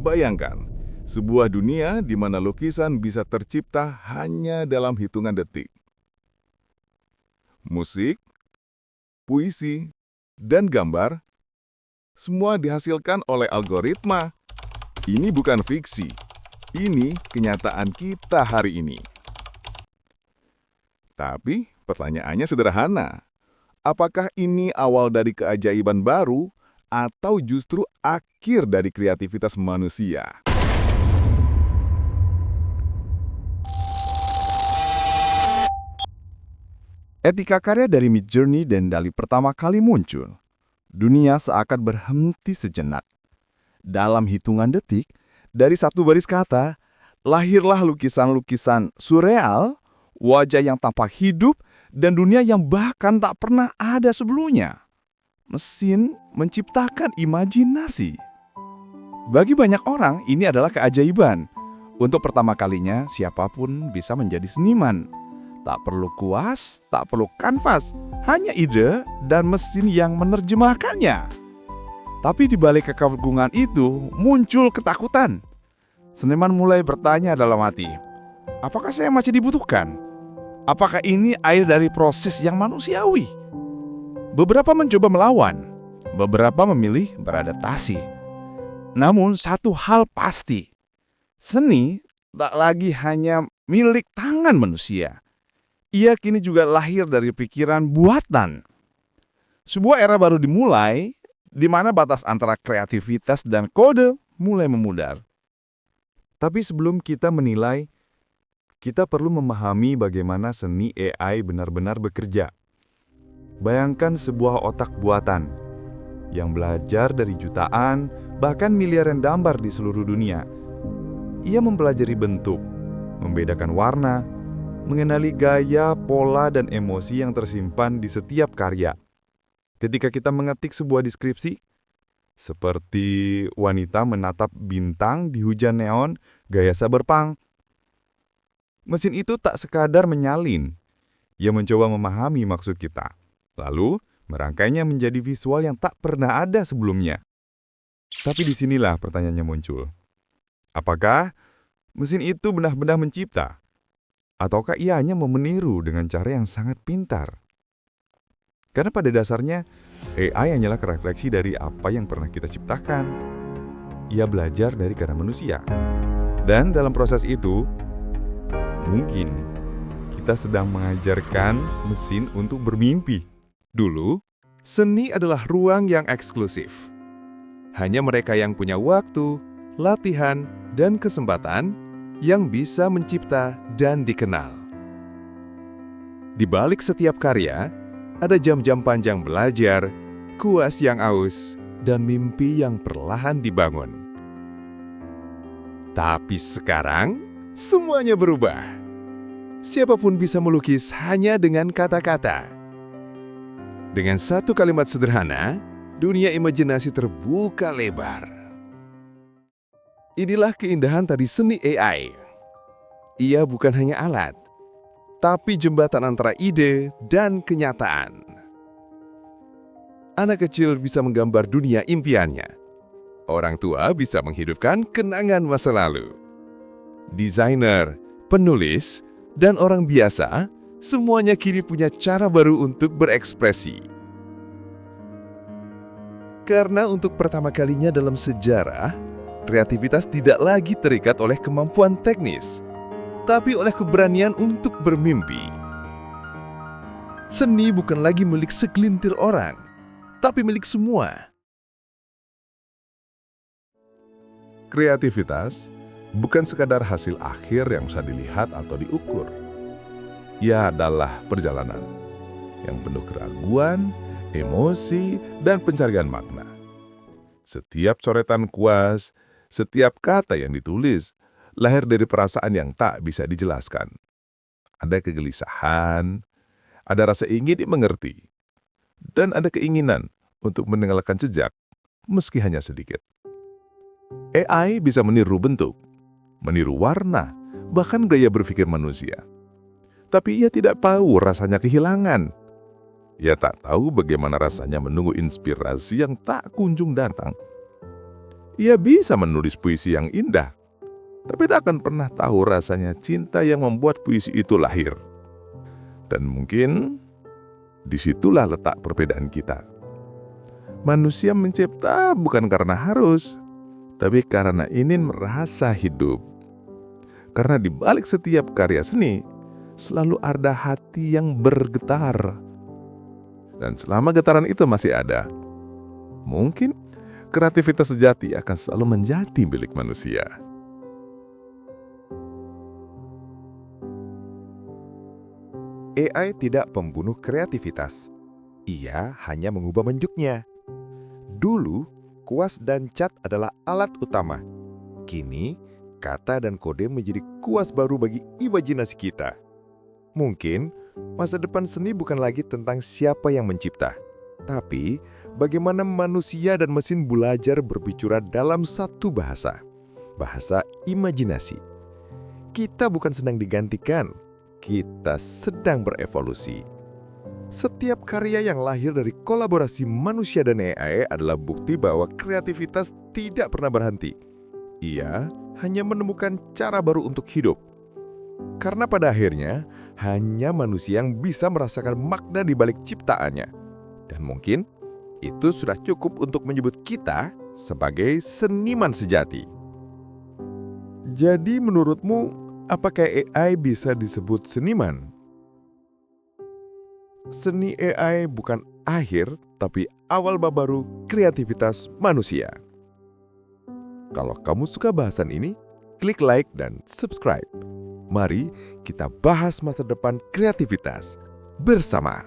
Bayangkan, sebuah dunia di mana lukisan bisa tercipta hanya dalam hitungan detik. Musik, puisi, dan gambar, semua dihasilkan oleh algoritma. Ini bukan fiksi, ini kenyataan kita hari ini. Tapi pertanyaannya sederhana, apakah ini awal dari keajaiban baru atau justru akhir dari kreativitas manusia? Etika karya dari Midjourney dan DALL-E pertama kali muncul, dunia seakan berhenti sejenak. Dalam hitungan detik, dari satu baris kata, lahirlah lukisan-lukisan surreal, wajah yang tampak hidup, dan dunia yang bahkan tak pernah ada sebelumnya. Mesin menciptakan imajinasi. Bagi banyak orang, ini adalah keajaiban. Untuk pertama kalinya, siapapun bisa menjadi seniman. Tak perlu kuas, tak perlu kanvas, hanya ide dan mesin yang menerjemahkannya. Tapi di balik kekaguman itu muncul ketakutan. Seniman mulai bertanya dalam hati, apakah saya masih dibutuhkan? Apakah ini air dari proses yang manusiawi? Beberapa mencoba melawan, beberapa memilih beradaptasi. Namun satu hal pasti, seni tak lagi hanya milik tangan manusia. Ia kini juga lahir dari pikiran buatan. Sebuah era baru dimulai, di mana batas antara kreativitas dan kode mulai memudar. Tapi sebelum kita menilai, kita perlu memahami bagaimana seni AI benar-benar bekerja. Bayangkan sebuah otak buatan yang belajar dari jutaan, bahkan miliaran gambar di seluruh dunia. Ia mempelajari bentuk, membedakan warna, mengenali gaya, pola, dan emosi yang tersimpan di setiap karya. Ketika kita mengetik sebuah deskripsi, seperti wanita menatap bintang di hujan neon gaya cyberpunk, mesin itu tak sekadar menyalin. Ia mencoba memahami maksud kita, lalu merangkainya menjadi visual yang tak pernah ada sebelumnya. Tapi disinilah pertanyaannya muncul. Apakah mesin itu benar-benar mencipta? Ataukah ia hanya meniru dengan cara yang sangat pintar? Karena pada dasarnya, AI hanyalah refleksi dari apa yang pernah kita ciptakan. Ia belajar dari karya manusia. Dan dalam proses itu, mungkin kita sedang mengajarkan mesin untuk bermimpi. Dulu, seni adalah ruang yang eksklusif. Hanya mereka yang punya waktu, latihan, dan kesempatan yang bisa mencipta dan dikenal. Di balik setiap karya, ada jam-jam panjang belajar, kuas yang aus, dan mimpi yang perlahan dibangun. Tapi sekarang, semuanya berubah. Siapapun bisa melukis hanya dengan kata-kata. Dengan satu kalimat sederhana, dunia imajinasi terbuka lebar. Inilah keindahan tadi seni AI. Ia bukan hanya alat, tapi jembatan antara ide dan kenyataan. Anak kecil bisa menggambar dunia impiannya. Orang tua bisa menghidupkan kenangan masa lalu. Desainer, penulis, dan orang biasa, semuanya kini punya cara baru untuk berekspresi. Karena untuk pertama kalinya dalam sejarah, kreativitas tidak lagi terikat oleh kemampuan teknis, tapi oleh keberanian untuk bermimpi. Seni bukan lagi milik segelintir orang, tapi milik semua. Kreativitas bukan sekadar hasil akhir yang bisa dilihat atau diukur. Ia adalah perjalanan yang penuh keraguan, emosi, dan pencarian makna. Setiap coretan kuas, setiap kata yang ditulis, lahir dari perasaan yang tak bisa dijelaskan. Ada kegelisahan, ada rasa ingin dimengerti, dan ada keinginan untuk meninggalkan jejak, meski hanya sedikit. AI bisa meniru bentuk, meniru warna, bahkan gaya berpikir manusia. Tapi ia tidak tahu rasanya kehilangan. Ia tak tahu bagaimana rasanya menunggu inspirasi yang tak kunjung datang. Ia bisa menulis puisi yang indah, tapi tak akan pernah tahu rasanya cinta yang membuat puisi itu lahir. Dan mungkin disitulah letak perbedaan kita. Manusia mencipta bukan karena harus, tapi karena ingin merasa hidup. Karena di balik setiap karya seni, selalu ada hati yang bergetar. Dan selama getaran itu masih ada, mungkin kreativitas sejati akan selalu menjadi milik manusia. AI tidak membunuh kreativitas. Ia hanya mengubah bentuknya. Dulu, kuas dan cat adalah alat utama. Kini, kata dan kode menjadi kuas baru bagi imajinasi kita. Mungkin, masa depan seni bukan lagi tentang siapa yang mencipta, tapi bagaimana manusia dan mesin belajar berbicara dalam satu bahasa, bahasa imajinasi. Kita bukan sedang digantikan, kita sedang berevolusi. Setiap karya yang lahir dari kolaborasi manusia dan AI adalah bukti bahwa kreativitas tidak pernah berhenti. Ia hanya menemukan cara baru untuk hidup. Karena pada akhirnya, hanya manusia yang bisa merasakan makna di balik ciptaannya. Dan mungkin, itu sudah cukup untuk menyebut kita sebagai seniman sejati. Jadi menurutmu, apakah AI bisa disebut seniman? Seni AI bukan akhir, tapi awal bab baru kreativitas manusia. Kalau kamu suka bahasan ini, klik like dan subscribe. Mari kita bahas masa depan kreativitas bersama.